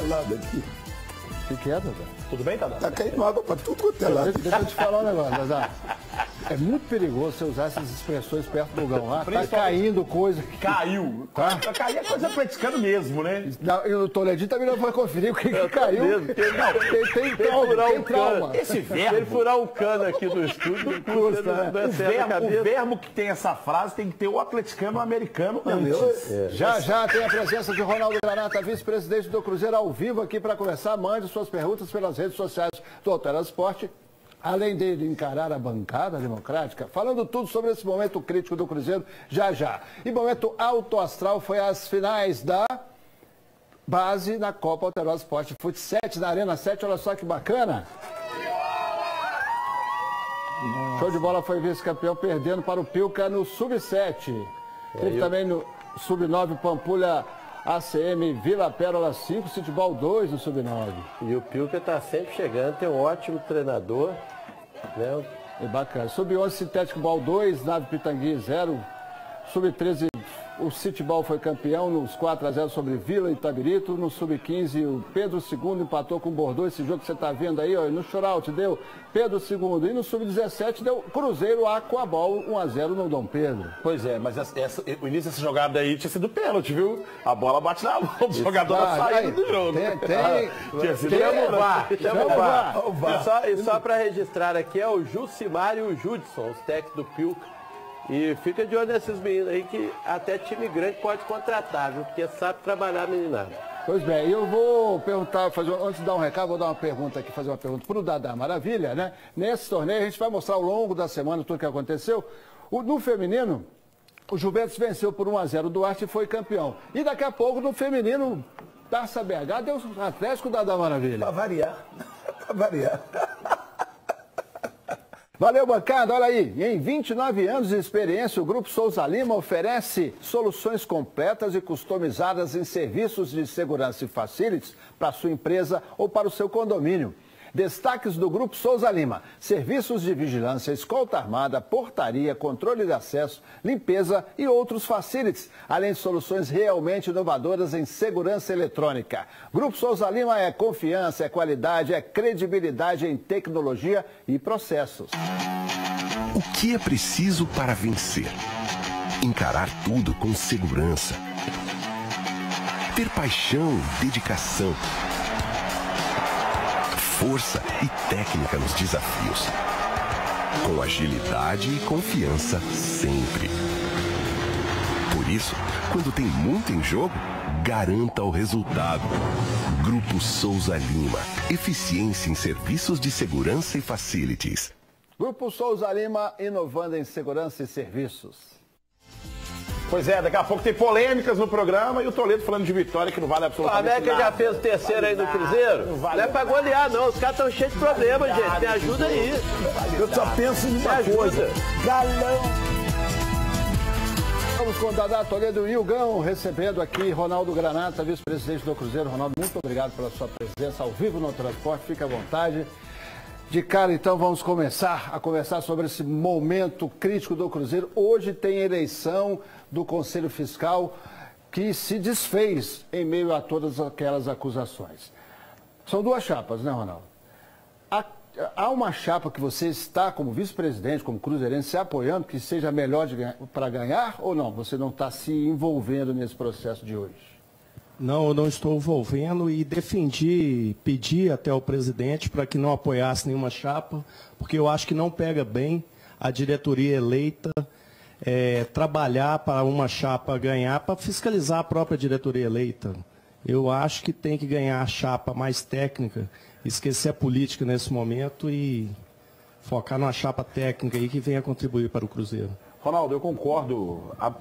do lado aqui. O que é, Dadá? Tudo bem, Dadá? Tá caindo água pra tudo quanto é lado. Deixa eu te falar um negócio, Dadá. É muito perigoso você usar essas expressões perto do fogão lá. Tá caindo coisa. Caiu. Tá? Pra cair é coisa atleticana mesmo, né? Não, e o Toledinho também não foi conferir o que caiu. Tem trauma. Esse verbo... Ele furar um cano aqui no estúdio, O verbo que tem essa frase tem que ter o atleticano e o americano antes. Já tem a presença de Ronaldo Granata, vice-presidente do Cruzeiro, ao vivo aqui para conversar. Mande suas perguntas pelas redes sociais do Altera Esporte. Além dele encarar a bancada democrática, falando tudo sobre esse momento crítico do Cruzeiro, já. E momento alto astral foi as finais da base na Copa Alterosa Esporte Fute 7, na Arena 7, olha só que bacana. Show de bola, foi vice-campeão, perdendo para o Pilca no Sub-7. Teve também no Sub-9, Pampulha ACM Vila Pérola 5, Futebol 2 no Sub-9. E o Pilca está sempre chegando, tem um ótimo treinador. Né? É bacana. Sub-11, Sintético Ball 2, Nave Pitangui 0. Sub-13, o Citibol foi campeão nos 4-0 sobre Vila Itabirito. No Sub-15, o Pedro II empatou com o Bordeaux. Esse jogo que você está vendo aí, ó, no shootout deu Pedro II. E no Sub-17 deu Cruzeiro Aquabol 1-0 no Dom Pedro. Pois é, mas o início dessa jogada aí tinha sido pênalti, viu? A bola bate na mão do jogador na saída do jogo. Tinha sido E só para registrar aqui é o Jucimar e o Judson, os técnicos do Pilca. E fica de olho nesses meninos aí que até time grande pode contratar, viu? Porque sabe trabalhar meninada. Pois bem, eu vou perguntar, antes de dar um recado, vou dar uma pergunta aqui, fazer uma pergunta para o Dadá Maravilha, né? Nesse torneio a gente vai mostrar ao longo da semana tudo o que aconteceu. No feminino, o Juventus venceu por 1-0 o Duarte e foi campeão. E daqui a pouco no feminino, Taça BH deu um Atlético, Dadá Maravilha. Pra variar. Pra variar. Valeu, bancada. Olha aí, em 29 anos de experiência, o Grupo Souza Lima oferece soluções completas e customizadas em serviços de segurança e facilities para a sua empresa ou para o seu condomínio. Destaques do Grupo Souza Lima: serviços de vigilância, escolta armada, portaria, controle de acesso, limpeza e outros facilities, além de soluções realmente inovadoras em segurança eletrônica. Grupo Souza Lima é confiança, é qualidade, é credibilidade em tecnologia e processos. O que é preciso para vencer? Encarar tudo com segurança. Ter paixão e dedicação. Força e técnica nos desafios. Com agilidade e confiança sempre. Por isso, quando tem muito em jogo, garanta o resultado. Grupo Souza Lima. Eficiência em serviços de segurança e facilities. Grupo Souza Lima, inovando em segurança e serviços. Pois é, daqui a pouco tem polêmicas no programa e o Toledo falando de vitória que não vale absolutamente nada. O América já fez o terceiro aí no Cruzeiro? Não é pra golear, não. Os caras estão cheios de problemas, gente. Me ajuda aí. Eu só penso em uma coisa. Galão. Vamos com o Dadá Toledo e o Gão, recebendo aqui Ronaldo Granata, vice-presidente do Cruzeiro. Ronaldo, muito obrigado pela sua presença ao vivo no Transporte. Fique à vontade. De cara, então, vamos começar a conversar sobre esse momento crítico do Cruzeiro. Hoje tem eleição do Conselho Fiscal que se desfez em meio a todas aquelas acusações. São duas chapas, né, Ronaldo? Há uma chapa que você está, como vice-presidente, como cruzeirense, se apoiando, que seja melhor para ganhar ou não? Você não está se envolvendo nesse processo de hoje? Não, eu não estou envolvendo e pedi até o presidente para que não apoiasse nenhuma chapa, porque eu acho que não pega bem a diretoria eleita trabalhar para uma chapa ganhar, para fiscalizar a própria diretoria eleita. Eu acho que tem que ganhar a chapa mais técnica, esquecer a política nesse momento e focar numa chapa técnica aí que venha contribuir para o Cruzeiro. Ronaldo, eu concordo a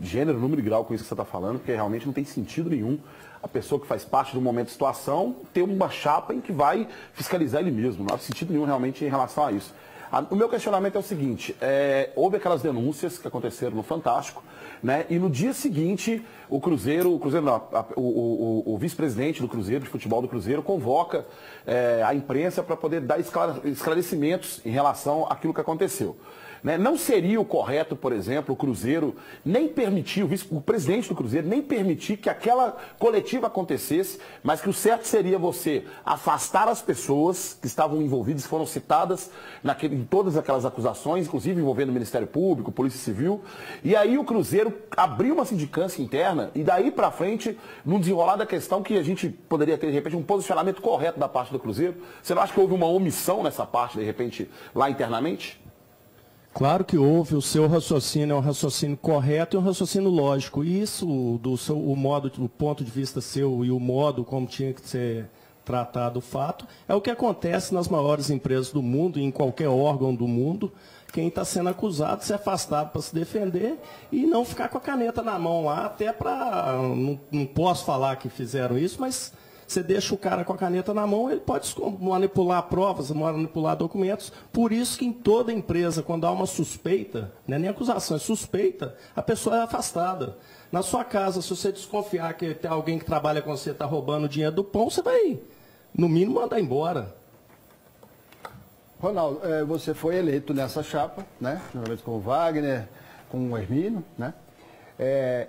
gênero, número e grau com isso que você está falando, porque realmente não tem sentido nenhum a pessoa que faz parte do momento de situação ter uma chapa em que vai fiscalizar ele mesmo. Não há sentido nenhum realmente em relação a isso. O meu questionamento é o seguinte, houve aquelas denúncias que aconteceram no Fantástico, né? E no dia seguinte, o vice-presidente do Cruzeiro, de futebol do Cruzeiro, convoca a imprensa para poder dar esclarecimentos em relação àquilo que aconteceu. né? Não seria o correto, por exemplo, o Cruzeiro nem permitir, o presidente do Cruzeiro nem permitir que aquela coletiva acontecesse, mas que o certo seria você afastar as pessoas que estavam envolvidas, foram citadas em todas aquelas acusações, inclusive envolvendo o Ministério Público, Polícia Civil, e aí o Cruzeiro abriu uma sindicância interna e daí para frente, num desenrolar da questão que a gente poderia ter, de repente, um posicionamento correto da parte do Cruzeiro. Você não acha que houve uma omissão nessa parte, de repente, lá internamente? Claro que houve. O seu raciocínio é um raciocínio correto e um raciocínio lógico. E isso, do ponto de vista seu e o modo como tinha que ser tratado o fato, é o que acontece nas maiores empresas do mundo, em qualquer órgão do mundo. Quem está sendo acusado, ser afastado para se defender e não ficar com a caneta na mão lá, até para... Não posso falar que fizeram isso, mas você deixa o cara com a caneta na mão, ele pode manipular provas, manipular documentos. Por isso que em toda empresa, quando há uma suspeita, não é nem acusação, é suspeita, a pessoa é afastada. Na sua casa, se você desconfiar que tem alguém que trabalha com você, está roubando o dinheiro do pão, você vai, no mínimo, mandar embora. Ronaldo, você foi eleito nessa chapa, né? Juntamente com o Wagner, com o Hermínio, né?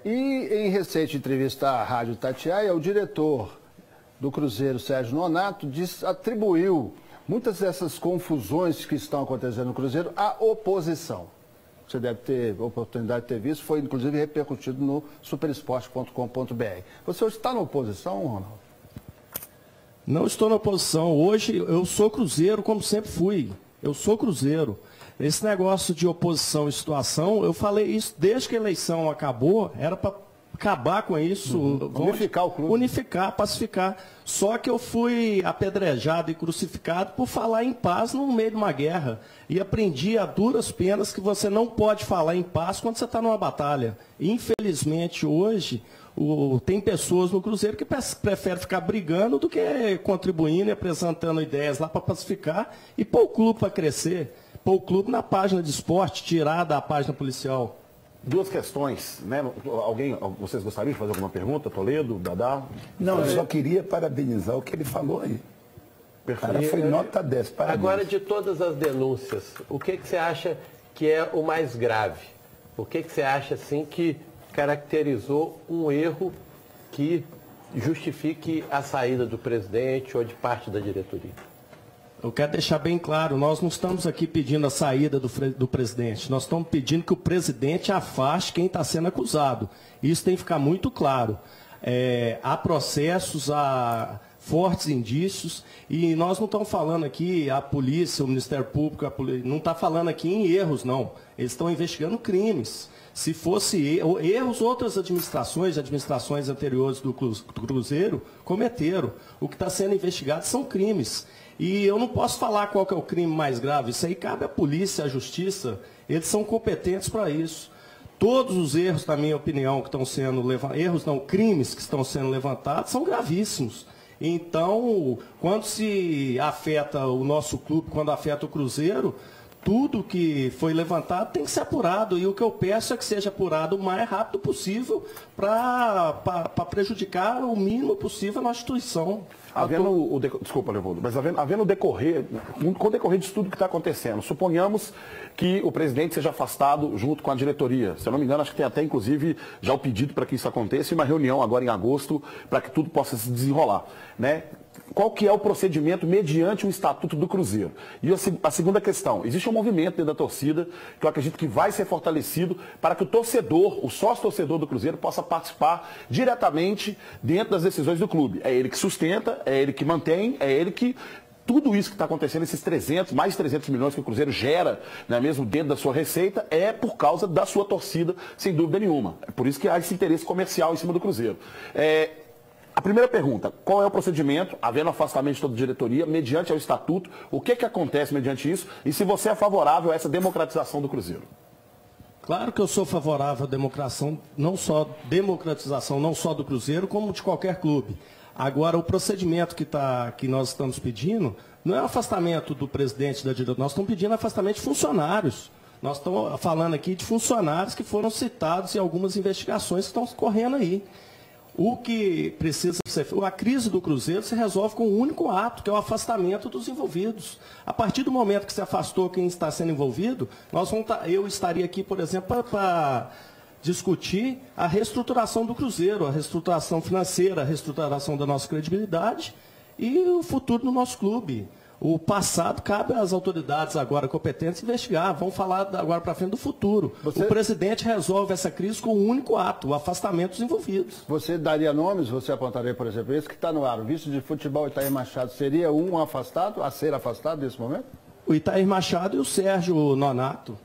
E em recente entrevista à Rádio Itatiaia, o diretor do Cruzeiro, Sérgio Nonato, atribuiu muitas dessas confusões que estão acontecendo no Cruzeiro à oposição. Você deve ter oportunidade de ter visto, foi inclusive repercutido no superesporte.com.br. Você hoje está na oposição, Ronaldo? Não estou na oposição. Hoje eu sou Cruzeiro, como sempre fui. Eu sou Cruzeiro. Esse negócio de oposição e situação, eu falei isso desde que a eleição acabou, era para acabar com isso. Unificar o clube. Unificar, pacificar. Só que eu fui apedrejado e crucificado por falar em paz no meio de uma guerra. E aprendi a duras penas que você não pode falar em paz quando você está numa batalha. Infelizmente, hoje, tem pessoas no Cruzeiro que preferem ficar brigando do que contribuindo e apresentando ideias lá para pacificar e pôr o clube para crescer. Pôr o clube na página de esporte, tirar da página policial. Duas questões, né? Vocês gostariam de fazer alguma pergunta, Toledo, Dadá? Não, eu só queria parabenizar o que ele falou aí. Perfeito. Cara, foi nota 10, parabéns. Agora, de todas as denúncias, o que você acha que é o mais grave? O que você acha, assim, que caracterizou um erro que justifique a saída do presidente ou de parte da diretoria? Eu quero deixar bem claro, nós não estamos aqui pedindo a saída do presidente, nós estamos pedindo que o presidente afaste quem está sendo acusado. Isso tem que ficar muito claro. Há processos, há fortes indícios, e nós não estamos falando aqui, a polícia, o Ministério Público, não está falando aqui em erros, não. Eles estão investigando crimes. Se fosse erros, outras administrações anteriores do Cruzeiro cometeram. O que está sendo investigado são crimes. E eu não posso falar qual que é o crime mais grave. Isso aí cabe à polícia, à justiça. Eles são competentes para isso. Todos os erros, na minha opinião, que estão sendo levantados, crimes que estão sendo levantados, são gravíssimos. Então, quando se afeta o nosso clube, quando afeta o Cruzeiro, tudo que foi levantado tem que ser apurado. E o que eu peço é que seja apurado o mais rápido possível para prejudicar o mínimo possível a nossa instituição. Desculpa, Leopoldo, mas havendo o decorrer, com o decorrer disso tudo que está acontecendo, suponhamos que o presidente seja afastado junto com a diretoria. Se eu não me engano, acho que tem até, inclusive, já o pedido para que isso aconteça e uma reunião agora em agosto para que tudo possa se desenrolar, né? Qual que é o procedimento mediante o Estatuto do Cruzeiro? E a segunda questão, existe um movimento dentro da torcida que eu acredito que vai ser fortalecido para que o torcedor, o sócio-torcedor do Cruzeiro, possa participar diretamente dentro das decisões do clube. É ele que sustenta, é ele que mantém, é ele que... Tudo isso que está acontecendo, esses mais de 300 milhões que o Cruzeiro gera, né, mesmo dentro da sua receita, é por causa da sua torcida, sem dúvida nenhuma. É por isso que há esse interesse comercial em cima do Cruzeiro. A primeira pergunta, qual é o procedimento, havendo afastamento de toda a diretoria, mediante ao estatuto, o que acontece mediante isso, e se você é favorável a essa democratização do Cruzeiro? Claro que eu sou favorável à democratização, não só do Cruzeiro, como de qualquer clube. Agora, o procedimento que nós estamos pedindo não é o afastamento do presidente da diretoria, nós estamos pedindo afastamento de funcionários. Nós estamos falando aqui de funcionários que foram citados em algumas investigações que estão correndo aí. O que precisa ser... A crise do Cruzeiro se resolve com um único ato, que é o afastamento dos envolvidos. A partir do momento que se afastou quem está sendo envolvido, eu estaria aqui, por exemplo, para discutir a reestruturação do Cruzeiro, a reestruturação financeira, a reestruturação da nossa credibilidade e o futuro do nosso clube. O passado cabe às autoridades agora competentes investigar. Vamos falar agora para frente do futuro. O presidente resolve essa crise com um único ato, o afastamento dos envolvidos. Você daria nomes, você apontaria, por exemplo, esse que está no ar, o vice de futebol Itair Machado, seria um afastado, a ser afastado nesse momento? O Itair Machado e o Sérgio Nonato.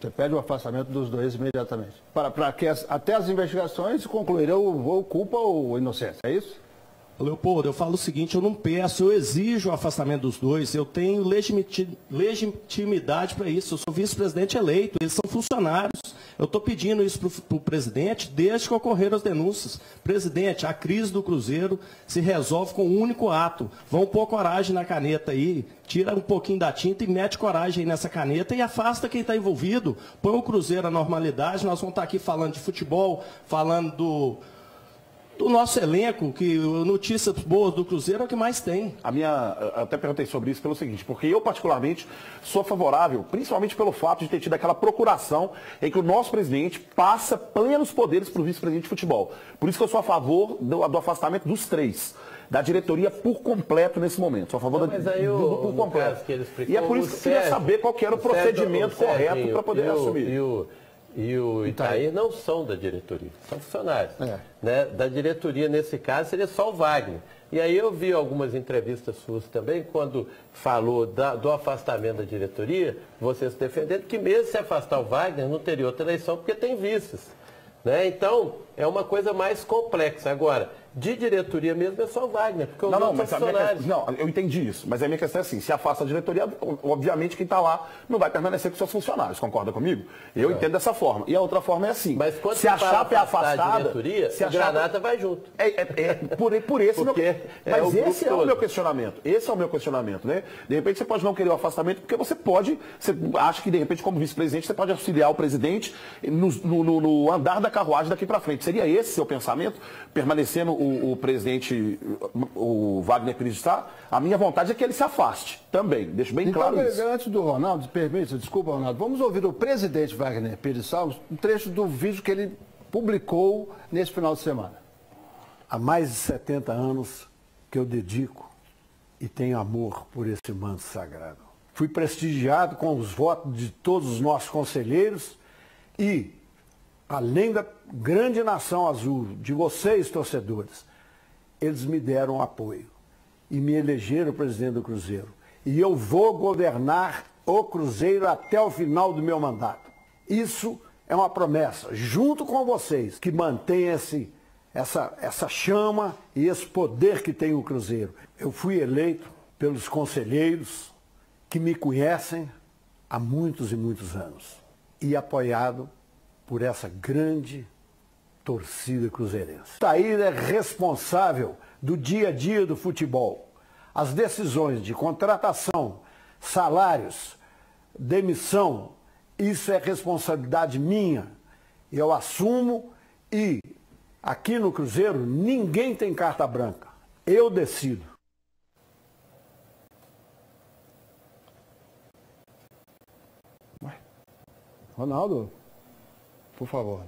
Você pede o afastamento dos dois imediatamente. Para que até as investigações concluirão ou culpa ou inocência, é isso? Leopoldo, eu falo o seguinte, eu não peço, eu exijo o afastamento dos dois, eu tenho legitimidade para isso, eu sou vice-presidente eleito, eles são funcionários. Eu estou pedindo isso para o presidente desde que ocorreram as denúncias. Presidente, a crise do Cruzeiro se resolve com um único ato. Vão pôr coragem na caneta aí, tira um pouquinho da tinta e mete coragem aí nessa caneta e afasta quem está envolvido. Põe o Cruzeiro à normalidade, nós vamos estar aqui falando de futebol, falando do nosso elenco, que notícias boas do Cruzeiro é o que mais tem. Eu até perguntei sobre isso pelo seguinte, porque eu particularmente sou favorável, principalmente pelo fato de ter tido aquela procuração em que o nosso presidente passa plenos poderes para o vice-presidente de futebol. Por isso que eu sou a favor do afastamento dos três. Da diretoria por completo nesse momento. Sou a favor do por completo. E é por isso que eu queria saber qual que era o procedimento correto para poder assumir. E o Itair não são da diretoria, são funcionários. Né? Da diretoria, nesse caso, seria só o Wagner. E aí eu vi algumas entrevistas suas também, quando falou do afastamento da diretoria, vocês defendendo que mesmo se afastar o Wagner, não teria outra eleição, porque tem vices. Né? Então, é uma coisa mais complexa. Agora, de diretoria mesmo é só o Wagner, porque os outros são funcionários. Não, eu entendi isso, mas a minha questão é assim, se afasta a diretoria, obviamente quem está lá não vai permanecer com seus funcionários, concorda comigo? Eu entendo dessa forma. E a outra forma é assim, mas quando se a chapa é afastada, a diretoria, se a Granata vai junto. Por esse meu... Mas esse é o meu questionamento. Esse é o meu questionamento, né? De repente você pode não querer o afastamento, porque você acha que de repente como vice-presidente você pode auxiliar o presidente no andar da carruagem daqui para frente. Seria esse seu pensamento? Permanecendo o presidente, o Wagner Pires está, a minha vontade é que ele se afaste também, deixo bem claro isso. Antes do Ronaldo, desculpa, Ronaldo, vamos ouvir o presidente Wagner Pires, um trecho do vídeo que ele publicou nesse final de semana. Há mais de 70 anos que eu dedico e tenho amor por esse manto sagrado. Fui prestigiado com os votos de todos os nossos conselheiros e, além da grande nação azul, de vocês, torcedores, eles me deram apoio e me elegeram presidente do Cruzeiro. E eu vou governar o Cruzeiro até o final do meu mandato. Isso é uma promessa, junto com vocês, que mantém essa chama e esse poder que tem o Cruzeiro. Eu fui eleito pelos conselheiros que me conhecem há muitos e muitos anos e apoiado por essa grande torcida cruzeirense. Itair é responsável do dia a dia do futebol. As decisões de contratação, salários, demissão, isso é responsabilidade minha. Eu assumo e aqui no Cruzeiro ninguém tem carta branca. Eu decido. Ronaldo, por favor.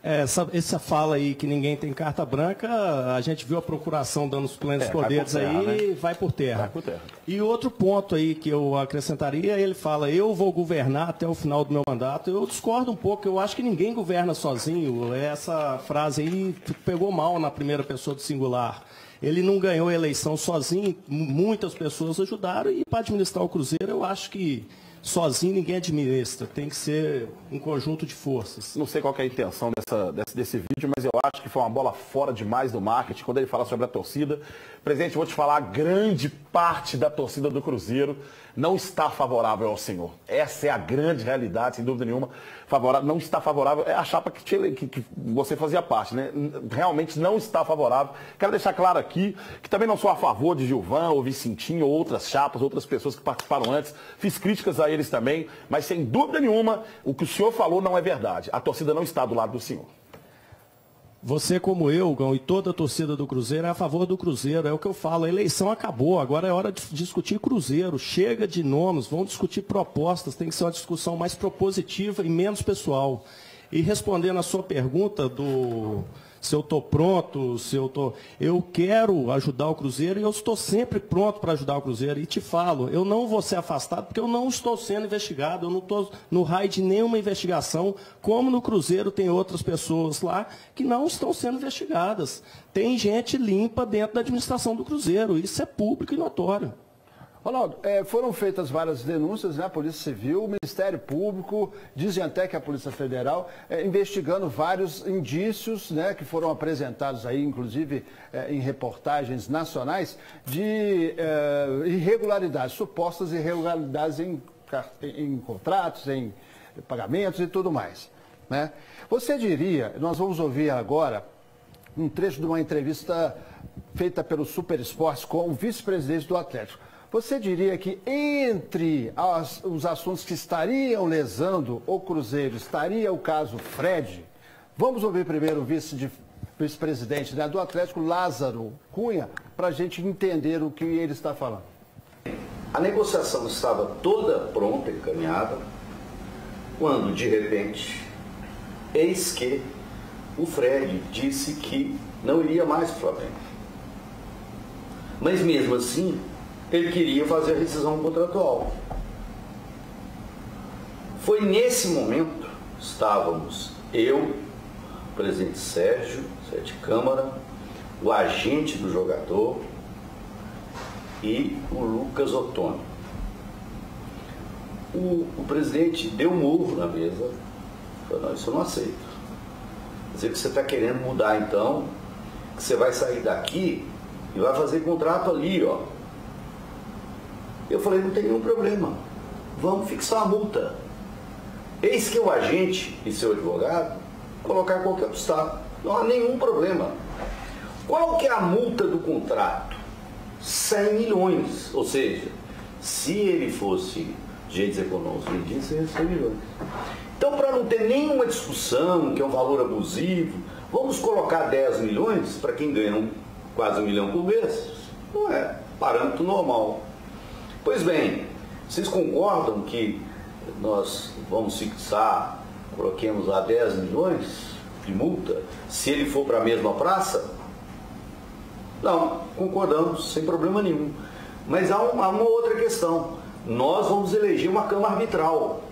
Essa fala aí que ninguém tem carta branca, a gente viu a procuração dando os plenos poderes aí, vai por terra. Vai por terra. E outro ponto aí que eu acrescentaria, ele fala, eu vou governar até o final do meu mandato. Eu discordo um pouco, eu acho que ninguém governa sozinho. Essa frase aí pegou mal na primeira pessoa do singular. Ele não ganhou a eleição sozinho, muitas pessoas ajudaram e para administrar o Cruzeiro eu acho que sozinho ninguém administra, tem que ser um conjunto de forças. Não sei qual que é a intenção desse vídeo, mas eu acho que foi uma bola fora demais do marketing, quando ele fala sobre a torcida. Presidente, vou te falar, grande parte da torcida do Cruzeiro não está favorável ao senhor. Essa é a grande realidade, sem dúvida nenhuma. Não está favorável, é a chapa que você fazia parte, né? Realmente não está favorável. Quero deixar claro aqui que também não sou a favor de Gilvan ou Vicentinho ou outras chapas, outras pessoas que participaram antes. Fiz críticas a eles também, mas sem dúvida nenhuma, o que o senhor falou não é verdade. A torcida não está do lado do senhor. Você, como eu, Gão, e toda a torcida do Cruzeiro é a favor do Cruzeiro. É o que eu falo, a eleição acabou, agora é hora de discutir Cruzeiro. Chega de nomes, vamos discutir propostas, tem que ser uma discussão mais propositiva e menos pessoal. E respondendo a sua pergunta se eu estou pronto, eu quero ajudar o Cruzeiro e eu estou sempre pronto para ajudar o Cruzeiro. E te falo, eu não vou ser afastado porque eu não estou sendo investigado, eu não estou no raio de nenhuma investigação, como no Cruzeiro tem outras pessoas lá que não estão sendo investigadas. Tem gente limpa dentro da administração do Cruzeiro, isso é público e notório. Ronaldo, foram feitas várias denúncias, né? A Polícia Civil, o Ministério Público, dizem até que a Polícia Federal, investigando vários indícios, né, que foram apresentados aí, inclusive em reportagens nacionais, de irregularidades, supostas irregularidades em contratos, em pagamentos e tudo mais, né? Você diria, nós vamos ouvir agora um trecho de uma entrevista feita pelo Super Esportes com o vice-presidente do Atlético. Você diria que entre os assuntos que estariam lesando o Cruzeiro, estaria o caso Fred? Vamos ouvir primeiro o vice-presidente, né, do Atlético, Lázaro Cunha, para a gente entender o que ele está falando. A negociação estava toda pronta, encaminhada, quando, de repente, eis que o Fred disse que não iria mais para o Flamengo. Mas mesmo assim, ele queria fazer a rescisão contratual. Foi nesse momento, estávamos eu, o presidente Sérgio Câmara, o agente do jogador e o Lucas Ottoni. O presidente deu um murro na mesa, falou, não, isso eu não aceito. Quer dizer que você está querendo mudar então, que você vai sair daqui e vai fazer contrato ali, ó. Eu falei, não tem nenhum problema, vamos fixar a multa. Eis que o agente e seu advogado colocar qualquer obstáculo, não há nenhum problema. Qual que é a multa do contrato? 100 milhões, ou seja, se ele fosse agentes econômicos, seria 100 milhões. Então, para não ter nenhuma discussão, que é um valor abusivo, vamos colocar 10 milhões para quem ganha quase 1 milhão por mês? Não é parâmetro normal. Pois bem, vocês concordam que nós vamos fixar, coloquemos lá 10 milhões de multa, se ele for para a mesma praça? Não, concordamos, sem problema nenhum. Mas há uma outra questão. Nós vamos eleger uma Câmara Arbitral.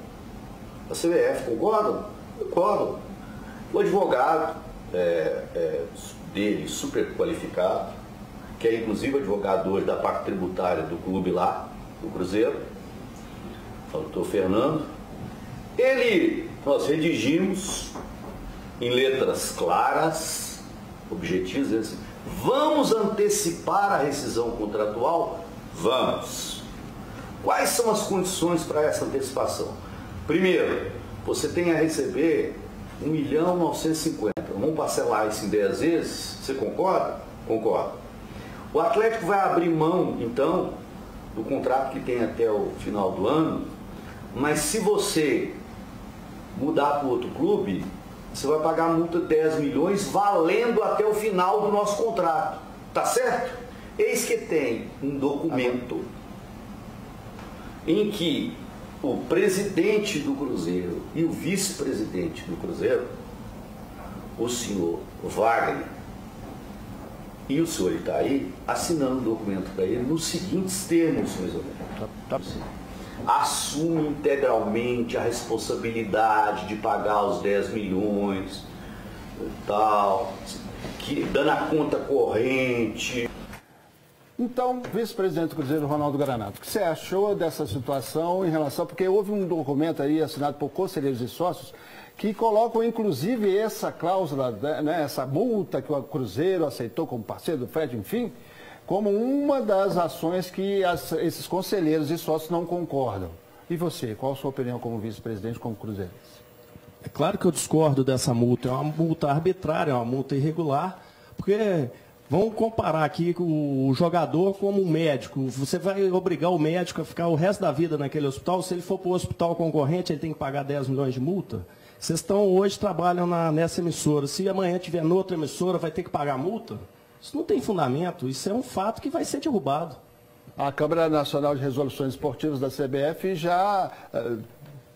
A CBF, concordam? Concordam. O advogado dele, super qualificado, que é inclusive advogado hoje da parte tributária do clube lá, do Cruzeiro, o doutor Fernando, nós redigimos em letras claras, objetivos, assim, vamos antecipar a rescisão contratual? Vamos. Quais são as condições para essa antecipação? Primeiro, você tem a receber 1.950.000. Vamos parcelar isso em 10 vezes? Você concorda? Concordo. O Atlético vai abrir mão, então, do contrato que tem até o final do ano, mas se você mudar para outro clube, você vai pagar a multa de 10 milhões valendo até o final do nosso contrato. Tá certo? Eis que tem um documento em que o presidente do Cruzeiro e o vice-presidente do Cruzeiro, o senhor Wagner, e o senhor está aí assinando um documento para ele nos seguintes termos, mais ou menos. Assume integralmente a responsabilidade de pagar os 10 milhões, tal, dando a conta corrente. Então, vice-presidente do Cruzeiro, Ronaldo Granato, o que você achou dessa situação em relação... Porque houve um documento aí assinado por conselheiros e sócios que colocam, inclusive, essa cláusula, né, essa multa que o Cruzeiro aceitou como parceiro do Fred, enfim, como uma das ações que esses conselheiros e sócios não concordam. E você, qual a sua opinião como vice-presidente, como Cruzeiro? É claro que eu discordo dessa multa. É uma multa arbitrária, é uma multa irregular, porque... Vamos comparar aqui o jogador como um médico. Você vai obrigar o médico a ficar o resto da vida naquele hospital? Se ele for para o hospital concorrente, ele tem que pagar 10 milhões de multa? Vocês estão hoje, trabalham nessa emissora. Se amanhã tiver noutra emissora, vai ter que pagar multa? Isso não tem fundamento, isso é um fato que vai ser derrubado. A Câmara Nacional de Resoluções Esportivas da CBF já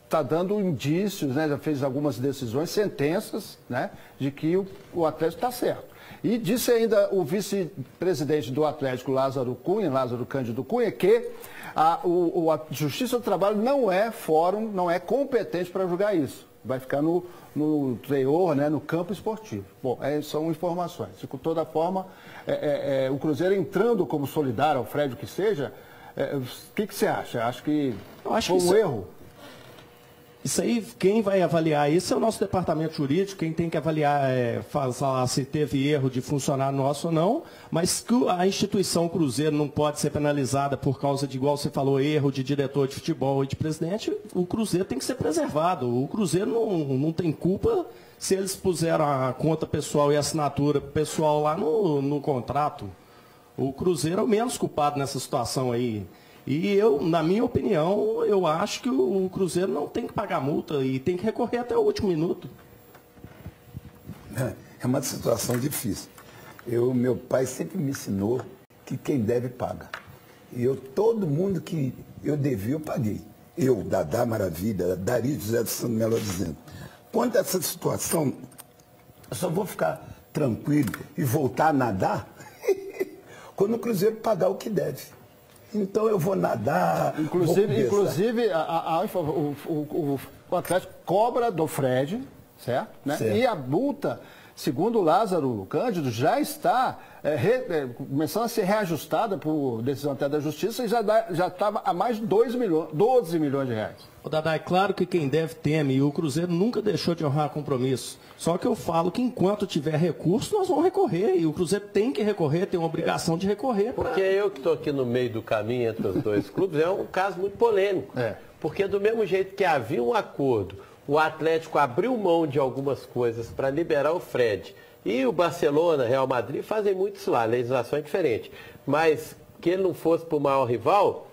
está dando indícios, né, já fez algumas decisões, sentenças, né, de que o Atlético está certo. E disse ainda o vice-presidente do Atlético, Lázaro Cândido Cunha, que a Justiça do Trabalho não é fórum, não é competente para julgar isso. Vai ficar no teor, né, no campo esportivo. Bom, são informações. De toda forma, o Cruzeiro entrando como solidário, ao Fred, o que seja, o que você acha? Acho que foi um erro? Isso aí, quem vai avaliar isso é o nosso departamento jurídico, quem tem que avaliar falar se teve erro de funcionário nosso ou não, mas que a instituição Cruzeiro não pode ser penalizada por causa de, igual você falou, erro de diretor de futebol e de presidente, o Cruzeiro tem que ser preservado. O Cruzeiro não tem culpa se eles puseram a conta pessoal e a assinatura pessoal lá no contrato. O Cruzeiro é o menos culpado nessa situação aí. E na minha opinião, eu acho que o Cruzeiro não tem que pagar multa e tem que recorrer até o último minuto. É uma situação difícil. Meu pai sempre me ensinou que quem deve paga. E todo mundo que eu devia, eu paguei. Eu, Dadá Maravilha, Dari José de Santo Melo dizendo. Quanto a essa situação, eu só vou ficar tranquilo e voltar a nadar quando o Cruzeiro pagar o que deve. Então eu vou nadar. Inclusive o Atlético cobra do Fred, certo? Né? Certo. E a multa, segundo o Lázaro Cândido, já está começando a ser reajustada por decisão até da Justiça e já estava a mais de 12 milhões de reais. O Dadá, é claro que quem deve teme, e o Cruzeiro nunca deixou de honrar compromisso. Só que eu falo que enquanto tiver recurso, nós vamos recorrer. E o Cruzeiro tem que recorrer, tem a obrigação de recorrer. Porque eu que estou aqui no meio do caminho entre os dois clubes, é um caso muito polêmico. Porque do mesmo jeito que havia um acordo, o Atlético abriu mão de algumas coisas para liberar o Fred. E o Barcelona, Real Madrid, fazem muito isso lá, a legislação é diferente. Mas que ele não fosse para o maior rival,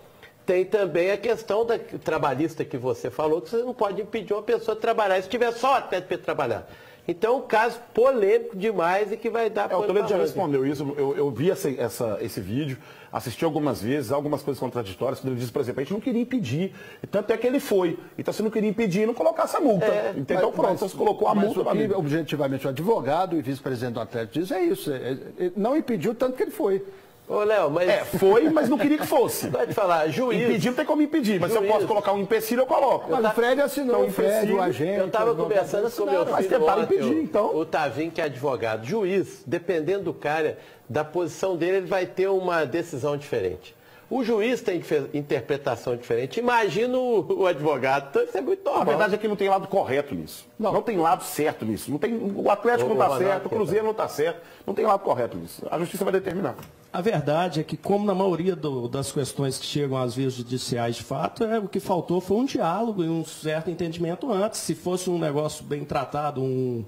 tem também a questão trabalhista que você falou, que você não pode impedir uma pessoa de trabalhar, se tiver só o Atlético para trabalhar. Então, um caso polêmico demais e que vai dar... O Toledo já respondeu isso, eu vi esse vídeo, assisti algumas vezes, algumas coisas contraditórias, quando ele disse, por exemplo, a gente não queria impedir, tanto é que ele foi. Então, se não queria impedir, não colocasse a multa. Então, pronto, você colocou a multa. Mas objetivamente, o advogado e vice-presidente do Atlético diz, ele não impediu tanto que ele foi. Ô, Léo, mas... foi, mas não queria que fosse. Pode falar, juiz... Impedir não tem como impedir, mas se eu posso colocar um empecilho, eu coloco. Mas o Fred assinou, o Fred, o agente... Eu estava conversando com o meu filho mas tentaram impedir, então. O Tavinho, que é advogado. Juiz, dependendo do cara, da posição dele, ele vai ter uma decisão diferente. O juiz tem interpretação diferente. Imagina o advogado. Então, isso é muito normal. A verdade é que não tem lado correto nisso. Não tem lado certo nisso. Não tem, o Atlético não está certo, o Cruzeiro não está certo. Não tem lado correto nisso. A justiça vai determinar. A verdade é que, como na maioria das questões que chegam às vias judiciais de fato, o que faltou foi um diálogo e um certo entendimento antes. Se fosse um negócio bem tratado, um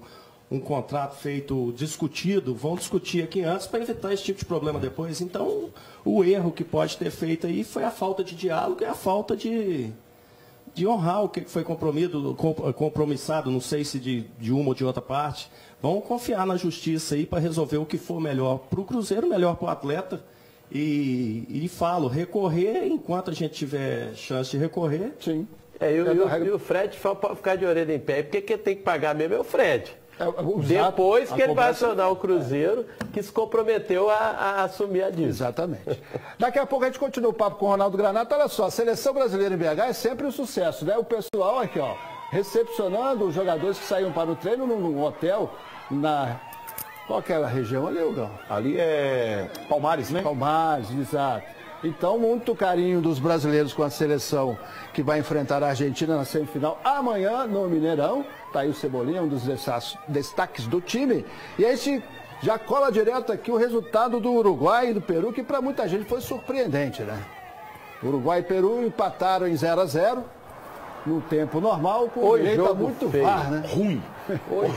contrato feito, discutido, vão discutir aqui antes para evitar esse tipo de problema depois. Então, o erro que pode ter feito aí foi a falta de diálogo e a falta de honrar o que foi compromissado, não sei se de uma ou de outra parte. Vamos confiar na justiça aí para resolver o que for melhor para o Cruzeiro, melhor para o atleta. E falo, recorrer enquanto a gente tiver chance de recorrer. Sim. E o Fred pode ficar de orelha em pé. Porque quem tem que pagar mesmo é o Fred. Depois que ele vai acionar o Cruzeiro, que se comprometeu a assumir a dívida. Exatamente. Daqui a pouco a gente continua o papo com o Ronaldo Granata. Olha só, a seleção brasileira em BH é sempre um sucesso, né? O pessoal aqui, ó, recepcionando os jogadores que saíam para o treino num hotel na... Qual que é a região ali, Hugão? Ali é Palmares, né? Palmares, exato. Então, muito carinho dos brasileiros com a seleção que vai enfrentar a Argentina na semifinal amanhã no Mineirão. Tá aí o Cebolinha, um dos destaques do time. E a gente já cola direto aqui o resultado do Uruguai e do Peru, que para muita gente foi surpreendente, né? Uruguai e Peru empataram em 0-0 no tempo normal, com o jogo muito VAR, né? Ruim. O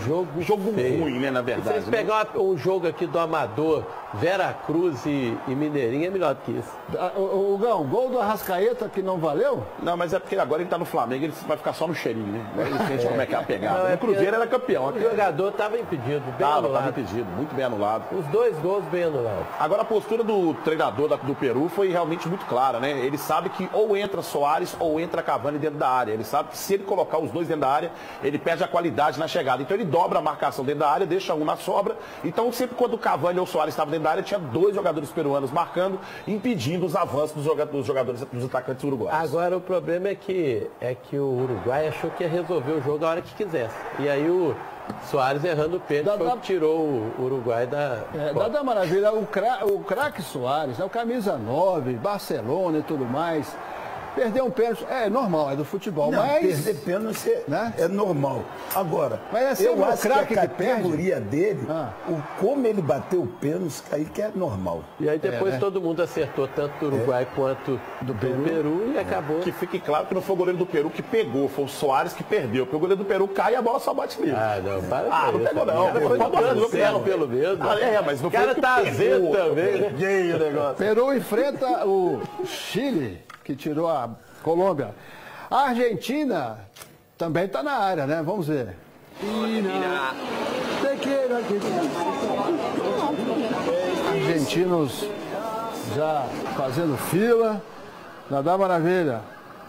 jogo feio. Ruim, né, na verdade. Se vocês pegar um jogo aqui do Amador, Veracruz e Mineirinho, é melhor do que isso. O Gão, gol do Arrascaeta que não valeu? Não, mas é porque agora ele tá no Flamengo, ele vai ficar só no cheirinho, né? Agora ele sente como é que é a pegada. No Cruzeiro era campeão. O jogador estava impedido, bem anulado. Tava impedido, muito bem anulado. Os 2 gols bem anulados. Agora a postura do treinador do Peru foi realmente muito clara, né? Ele sabe que ou entra Soares ou entra Cavani dentro da área. Ele sabe que se ele colocar os dois dentro da área, ele perde a qualidade na chegada. Então ele dobra a marcação dentro da área, deixa um na sobra. Então sempre quando o Cavani ou o Soares estavam dentro da área, tinha 2 jogadores peruanos marcando, impedindo os avanços dos jogadores, dos atacantes uruguaios. Agora o problema é que o Uruguai achou que ia resolver o jogo a hora que quisesse. E aí o Soares errando o pênalti foi o que tirou o Uruguai da... Da maravilha, o craque Soares, né, o camisa 9, Barcelona e tudo mais, perder um pênalti é normal, é do futebol, não, mas... perder pênalti né? é normal. Agora, mas é eu acho que a que categoria dele, como ele bateu o pênalti, aí que é normal. E aí depois todo mundo acertou, tanto do Uruguai quanto do Peru e acabou. Que fique claro que não foi o goleiro do Peru que pegou, foi o Soares que perdeu. Porque o goleiro do Peru cai e a bola só bate nele. Não, para não pegou não. Foi pelo menos. Mas não o cara tá azedo também, né? O negócio. Peru enfrenta o Chile, que tirou a Colômbia. A Argentina também está na área, né? Vamos ver. Argentinos já fazendo fila. Dá maravilha.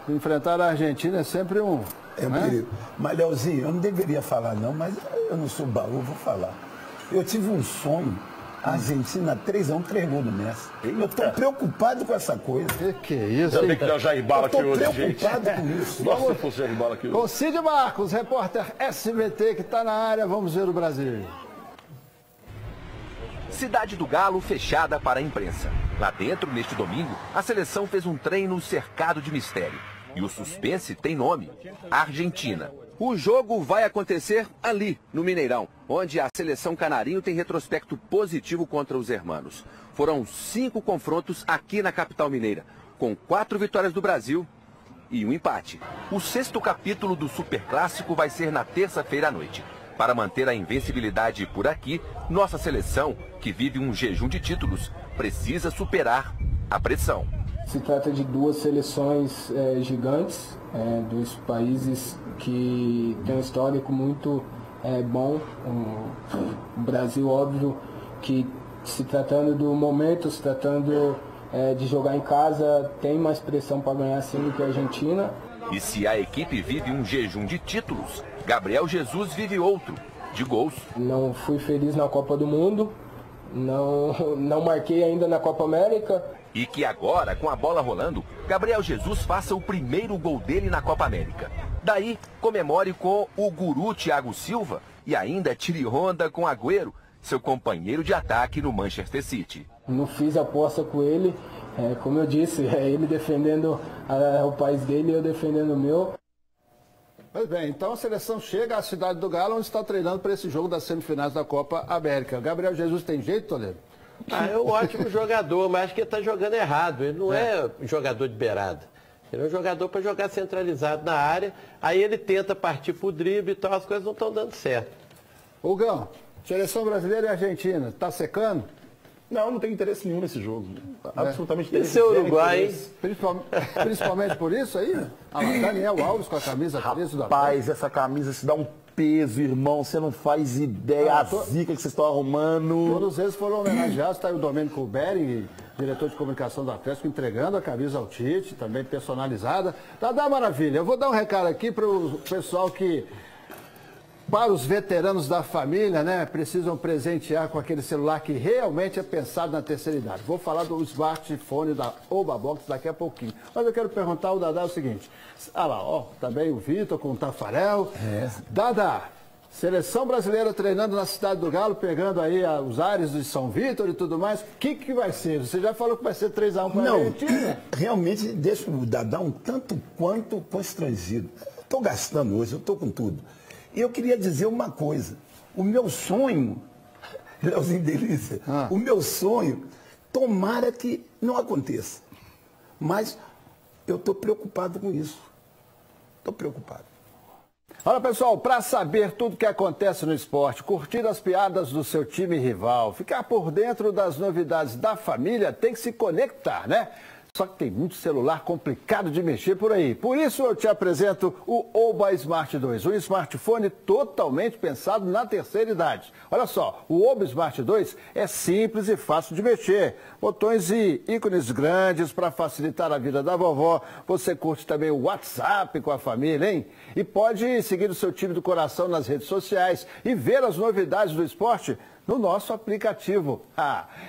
Enfrentar a Argentina é sempre um... É um perigo. Mas, Leozinho, eu não deveria falar não, mas eu não sou baú, vou falar. Eu tive um sonho. A Argentina 3-1, 3 gols do Messi. Eu estou preocupado com essa coisa. Que é isso? Ainda bem que deu o Jair Bala aqui hoje, gente. Preocupado com isso. Nossa, se fosse o Jair Bala aqui hoje. Com Cid Marcos, repórter SBT que está na área, vamos ver o Brasil. Cidade do Galo fechada para a imprensa. Lá dentro, neste domingo, a seleção fez um treino cercado de mistério. E o suspense tem nome: Argentina. O jogo vai acontecer ali, no Mineirão, onde a seleção canarinho tem retrospecto positivo contra os hermanos. Foram 5 confrontos aqui na capital mineira, com 4 vitórias do Brasil e um empate. O 6º capítulo do Superclássico vai ser na terça-feira à noite. Para manter a invencibilidade por aqui, nossa seleção, que vive um jejum de títulos, precisa superar a pressão. Se trata de 2 seleções gigantes, 2 países que têm um histórico muito bom. O Brasil, óbvio, que se tratando do momento, se tratando de jogar em casa, tem mais pressão para ganhar sim do que a Argentina. E se a equipe vive um jejum de títulos, Gabriel Jesus vive outro, de gols. Não fui feliz na Copa do Mundo, não marquei ainda na Copa América. E que agora, com a bola rolando, Gabriel Jesus faça o primeiro gol dele na Copa América. Daí, comemore com o guru Thiago Silva e ainda tire onda com Agüero, seu companheiro de ataque no Manchester City. Não fiz aposta com ele, como eu disse, ele defendendo o país dele e eu defendendo o meu. Pois bem, então a seleção chega à Cidade do Galo, onde está treinando para esse jogo das semifinais da Copa América. Gabriel Jesus tem jeito, Toledo? É um ótimo jogador, mas acho que ele está jogando errado. Ele não é jogador de beirada. Ele é um jogador para jogar centralizado na área. Aí ele tenta partir para o drible e tal, as coisas não estão dando certo. Gão, seleção brasileira e Argentina, está secando? Não tem interesse nenhum nesse jogo. Absolutamente interesse. Esse é o Uruguai, hein? Principalmente por isso aí? Daniel Alves com a camisa 13 do Rapaz, essa camisa se dá um peso, irmão. Você não faz ideia a zica que vocês estão arrumando. Todos eles foram homenageados. Está aí o Domênico Bering, diretor de comunicação do Atlético, entregando a camisa ao Tite, também personalizada. Dá maravilha. Eu vou dar um recado aqui para o pessoal que... Para os veteranos da família, né, precisam presentear com aquele celular que realmente é pensado na terceira idade. Vou falar do smartphone da Obabox daqui a pouquinho. Mas eu quero perguntar ao Dadá o seguinte. Lá, também o Vitor com o Tafarel. Dadá, seleção brasileira treinando na Cidade do Galo, pegando aí os ares de São Vitor e tudo mais. O que vai ser? Você já falou que vai ser 3-1 para a Argentina? Realmente deixa o Dadá um tanto quanto constrangido. Estou gastando hoje, eu estou com tudo. E eu queria dizer uma coisa, o meu sonho, Leozinho Delícia, o meu sonho, tomara que não aconteça, mas eu estou preocupado com isso, estou preocupado. Olha, pessoal, para saber tudo que acontece no esporte, curtir as piadas do seu time rival, ficar por dentro das novidades da família, tem que se conectar, né? Só que tem muito celular complicado de mexer por aí. Por isso eu te apresento o Oba Smart 2, um smartphone totalmente pensado na terceira idade. Olha só, o Oba Smart 2 é simples e fácil de mexer. Botões e ícones grandes para facilitar a vida da vovó. Você curte também o WhatsApp com a família, hein? E pode seguir o seu time do coração nas redes sociais e ver as novidades do esporte no nosso aplicativo.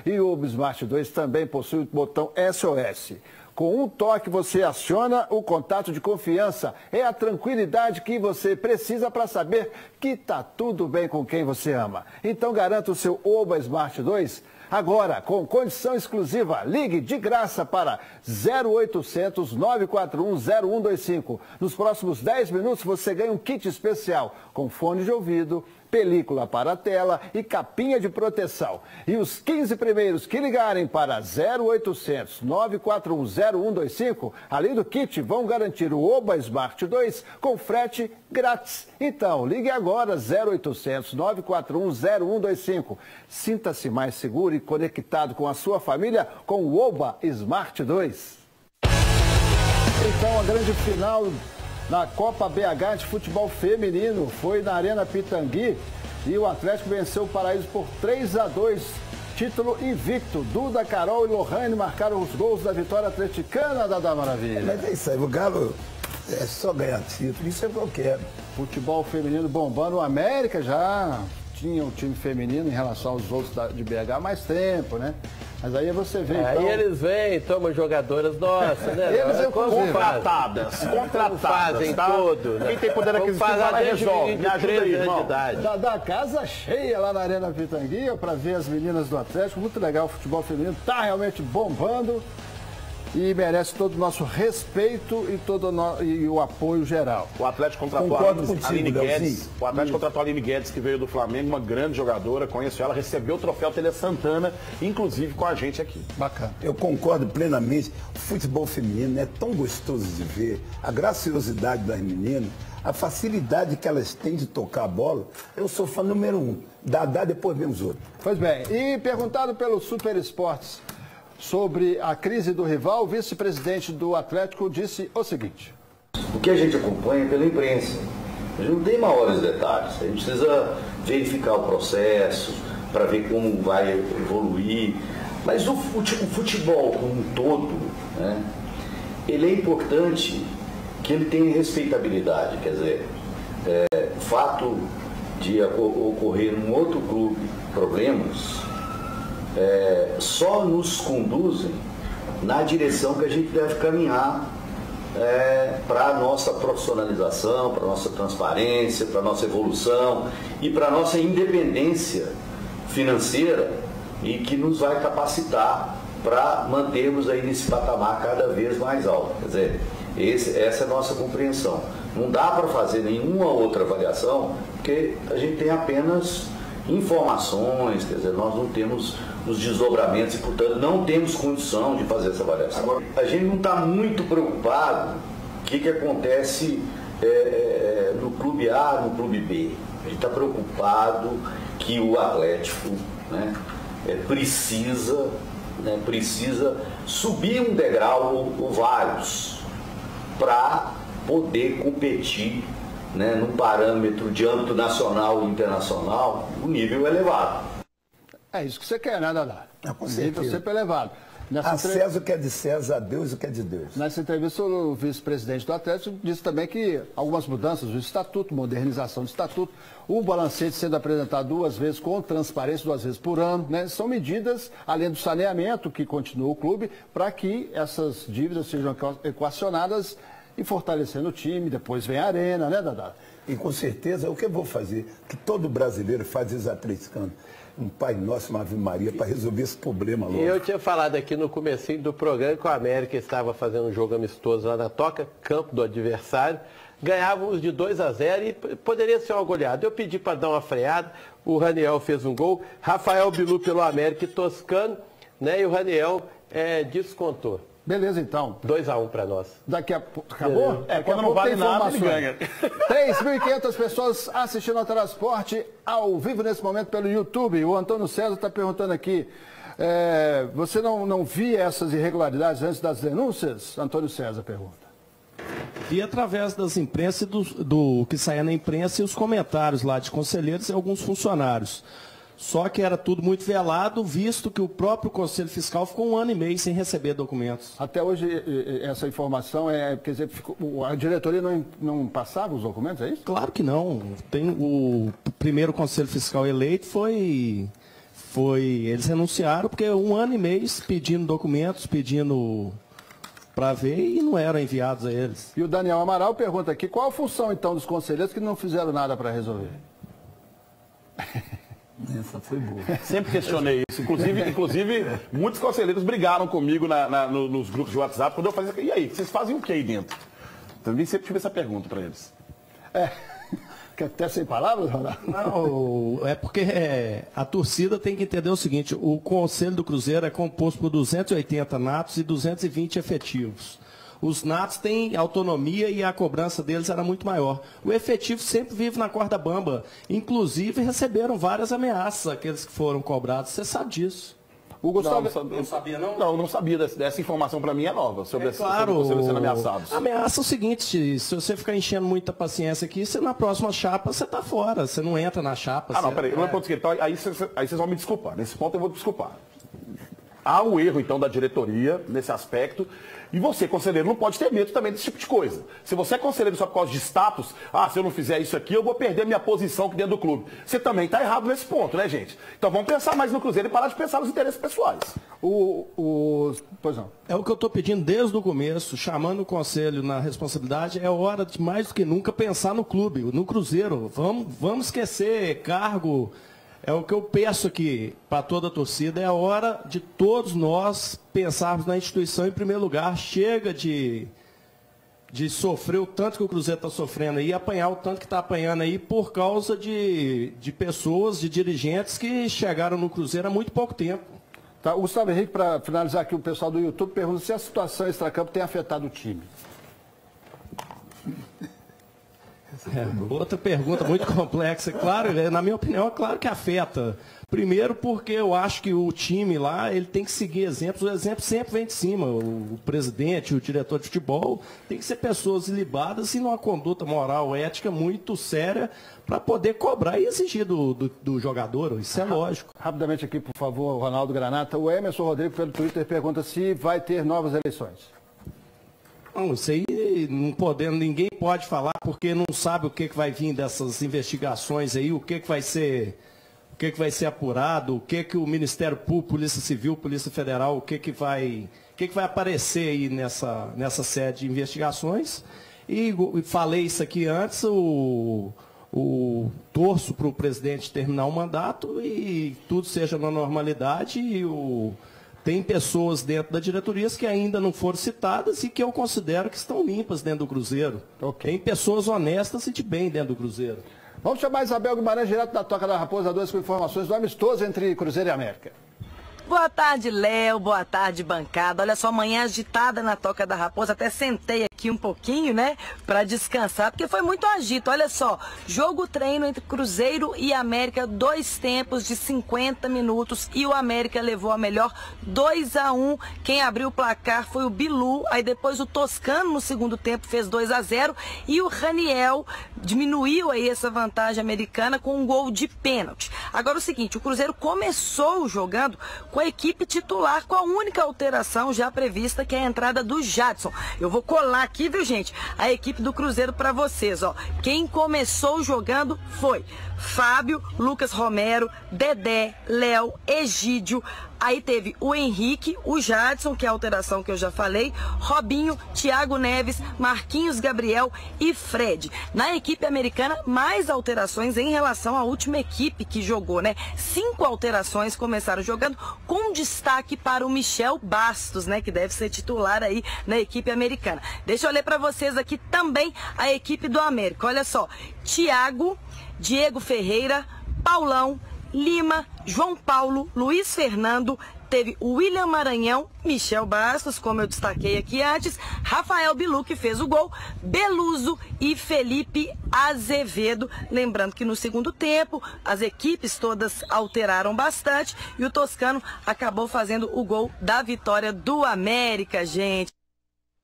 E o Oba Smart 2 também possui o botão SOS. Com um toque você aciona o contato de confiança. É a tranquilidade que você precisa para saber que está tudo bem com quem você ama. Então garanta o seu Oba Smart 2 agora, com condição exclusiva. Ligue de graça para 0800 941 0125. Nos próximos 10 minutos você ganha um kit especial com fone de ouvido, película para a tela e capinha de proteção. E os 15 primeiros que ligarem para 0800 941 0125, além do kit, vão garantir o Oba Smart 2 com frete grátis. Então, ligue agora 0800 941 0125. Sinta-se mais seguro e conectado com a sua família com o Oba Smart 2. Então, a grande final na Copa BH de futebol feminino foi na Arena Pitangui e o Atlético venceu o Paraíso por 3-2, título invicto. Duda, Carol e Lohane marcaram os gols da vitória atleticana da Maravilha. Mas é isso aí, o Galo é só ganhar título, isso é o que eu quero. Futebol feminino bombando, o América já tinha um time feminino em relação aos outros de BH há mais tempo, né? Mas aí você vê, Aí eles vêm, tomam jogadoras nossas, né? Eles contratadas, fazem tá? tudo, né? Quem tem poder aquisitivo vai lá e resolve. Me ajuda aí, irmão. Da casa cheia lá na Arena Pitangui para ver as meninas do Atlético. Muito legal, o futebol feminino tá realmente bombando e merece todo o nosso respeito e o apoio geral. O Atlético contratou a Aline Guedes. O Atlético contratou a Aline Guedes, que veio do Flamengo, uma grande jogadora. Conheço ela, recebeu o troféu Tele Santana, inclusive com a gente aqui. Bacana. Eu concordo plenamente. O futebol feminino é tão gostoso de ver. A graciosidade das meninas, a facilidade que elas têm de tocar a bola. Eu sou fã número 1. Dadá, depois vem os outros. Pois bem, e perguntado pelo Super Esportes sobre a crise do rival, o vice-presidente do Atlético disse o seguinte: o que a gente acompanha é pela imprensa. A gente não tem maiores detalhes. A gente precisa verificar o processo para ver como vai evoluir. Mas o futebol como um todo, né, ele é importante que ele tenha respeitabilidade. Quer dizer, o fato de ocorrer num outro clube problemas só nos conduzem na direção que a gente deve caminhar para a nossa profissionalização, para a nossa transparência, para a nossa evolução e para a nossa independência financeira e que nos vai capacitar para mantermos aí nesse patamar cada vez mais alto. Quer dizer, essa é a nossa compreensão. Não dá para fazer nenhuma outra avaliação porque a gente tem apenas informações, quer dizer, nós não temos os desdobramentos e, portanto, não temos condição de fazer essa avaliação. Agora, a gente não está muito preocupado o que acontece no clube A, no clube B. A gente está preocupado que o Atlético, né, precisa subir um degrau ou vários para poder competir, né, num parâmetro de âmbito nacional e internacional, o nível elevado. É isso que você quer, né, Dadá? Com nível sempre elevado. A César o que é de César, a Deus o que é de Deus. Nessa entrevista, o vice-presidente do Atlético disse também que algumas mudanças do estatuto, modernização do estatuto, o balancete sendo apresentado 2 vezes com transparência, 2 vezes por ano, né? São medidas, além do saneamento que continua o clube, para que essas dívidas sejam equacionadas e fortalecendo o time. Depois vem a arena, né, Dadá? E com certeza, o que eu vou fazer, que todo brasileiro faz ex-atleticano, um Pai Nosso, uma Ave Maria, para resolver esse problema logo. E eu tinha falado aqui no comecinho do programa que o América estava fazendo um jogo amistoso lá na Toca, campo do adversário, ganhávamos de 2-0 e poderia ser uma goleada. Eu pedi para dar uma freada, o Raniel fez um gol, Rafael Bilu pelo América e Toscano, né, e o Raniel descontou. Beleza, então. 2-1 para nós. Daqui a pouco. Acabou? Quando não vale nada, ele ganha. 3.500 pessoas assistindo ao Transporte ao vivo nesse momento pelo YouTube. O Antônio César está perguntando aqui. Você não via essas irregularidades antes das denúncias? Antônio César pergunta. E através das imprensas, do que saía na imprensa e os comentários lá de conselheiros e alguns funcionários. Só que era tudo muito velado, visto que o próprio Conselho Fiscal ficou 1 ano e meio sem receber documentos. Até hoje, essa informação quer dizer, a diretoria não passava os documentos, é isso? Claro que não. O primeiro Conselho Fiscal eleito eles renunciaram porque 1 ano e meio pedindo documentos, pedindo para ver e não eram enviados a eles. E o Daniel Amaral pergunta aqui, qual a função então dos conselheiros que não fizeram nada para resolver? Essa foi boa. Sempre questionei isso. Inclusive muitos conselheiros brigaram comigo nos grupos de WhatsApp quando eu fazia. E aí, vocês fazem o que aí dentro? Também sempre tive essa pergunta para eles. Quer até sem palavras, Ronaldo? Não, é porque a torcida tem que entender o seguinte, o Conselho do Cruzeiro é composto por 280 natos e 220 efetivos. Os natos têm autonomia e a cobrança deles era muito maior. O efetivo sempre vive na corda bamba. Inclusive, receberam várias ameaças, aqueles que foram cobrados. Você sabe disso. O Gustavo não sabia, não? Não sabia. Essa informação para mim é nova, sobre os claro, sendo ameaçados. Ameaça é o seguinte, se você ficar enchendo muita paciência aqui, você na próxima chapa, você está fora. Você não entra na chapa. Não, peraí. Então, aí vocês vão me desculpar. Nesse ponto eu vou desculpar. Há um erro, então, da diretoria nesse aspecto. E você, conselheiro, não pode ter medo também desse tipo de coisa. Se você é conselheiro só por causa de status, se eu não fizer isso aqui, eu vou perder minha posição aqui dentro do clube. Você também está errado nesse ponto, né, gente? Então vamos pensar mais no Cruzeiro e parar de pensar nos interesses pessoais. Pois não. É o que eu estou pedindo desde o começo, chamando o conselho na responsabilidade, é hora de mais do que nunca pensar no clube, no Cruzeiro. Vamos esquecer cargo. É o que eu peço aqui para toda a torcida, é a hora de todos nós pensarmos na instituição em primeiro lugar. Chega de sofrer o tanto que o Cruzeiro está sofrendo aí, apanhar o tanto que está apanhando aí por causa de pessoas, de dirigentes que chegaram no Cruzeiro há muito pouco tempo. Tá, o Gustavo Henrique, para finalizar aqui, o pessoal do YouTube pergunta se a situação extracampo tem afetado o time. Outra pergunta muito complexa. Claro, na minha opinião, é claro que afeta. Primeiro porque eu acho que o time lá, ele tem que seguir exemplos. O exemplo sempre vem de cima. O presidente, o diretor de futebol, tem que ser pessoas ilibadas e numa conduta moral, ética muito séria para poder cobrar e exigir do jogador. Isso é lógico. Rapidamente aqui, por favor, Ronaldo Granata. O Emerson Rodrigues, pelo Twitter, pergunta se vai ter novas eleições. Não, isso aí ninguém pode falar porque não sabe o que vai vir dessas investigações aí, o que vai ser apurado, o que o Ministério Público, Polícia Civil, Polícia Federal, o que vai aparecer aí nessa série de investigações. E falei isso aqui antes, torço para o presidente terminar o mandato e tudo seja na normalidade e tem pessoas dentro da diretoria que ainda não foram citadas e que eu considero que estão limpas dentro do Cruzeiro. Okay. Tem pessoas honestas e de bem dentro do Cruzeiro. Vamos chamar Isabel Guimarães, direto da Toca da Raposa 2, com informações do amistoso entre Cruzeiro e América. Boa tarde, Léo. Boa tarde, bancada. Olha só, manhã agitada na Toca da Raposa. Até sentei aqui um pouquinho, né, para descansar, porque foi muito agito. Olha só, jogo-treino entre Cruzeiro e América, 2 tempos de 50 minutos e o América levou a melhor 2-1. Quem abriu o placar foi o Bilu, aí depois o Toscano no segundo tempo fez 2-0 e o Raniel diminuiu aí essa vantagem americana com um gol de pênalti. Agora o seguinte, o Cruzeiro começou jogando com a equipe titular, com a única alteração já prevista, que é a entrada do Jadson. Eu vou colar aqui, viu, gente, a equipe do Cruzeiro para vocês, ó. Quem começou jogando foi Fábio, Lucas Romero, Dedé, Léo, Egídio. Aí teve o Henrique, o Jadson, que é a alteração que eu já falei, Robinho, Thiago Neves, Marquinhos Gabriel e Fred. Na equipe americana, mais alterações em relação à última equipe que jogou, né? 5 alterações começaram jogando, com destaque para o Michel Bastos, né? Que deve ser titular aí na equipe americana. Deixa eu ler para vocês aqui também a equipe do América. Olha só, Thiago, Diego Ferreira, Paulão, Lima, João Paulo, Luiz Fernando, teve o William Maranhão, Michel Bastos, como eu destaquei aqui antes, Rafael Bilu, que fez o gol, Beluso e Felipe Azevedo. Lembrando que no segundo tempo, as equipes todas alteraram bastante e o Toscano acabou fazendo o gol da vitória do América, gente.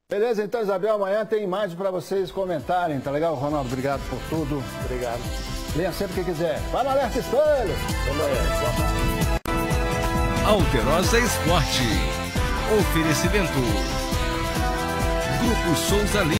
Beleza, então, Isabel, amanhã tem imagem para vocês comentarem, tá legal? Ronaldo, obrigado por tudo. Obrigado. Venha sempre que quiser. Vai no Alerta Spoiler! Alterosa Esporte. Oferecimento. Grupo Souza Lima.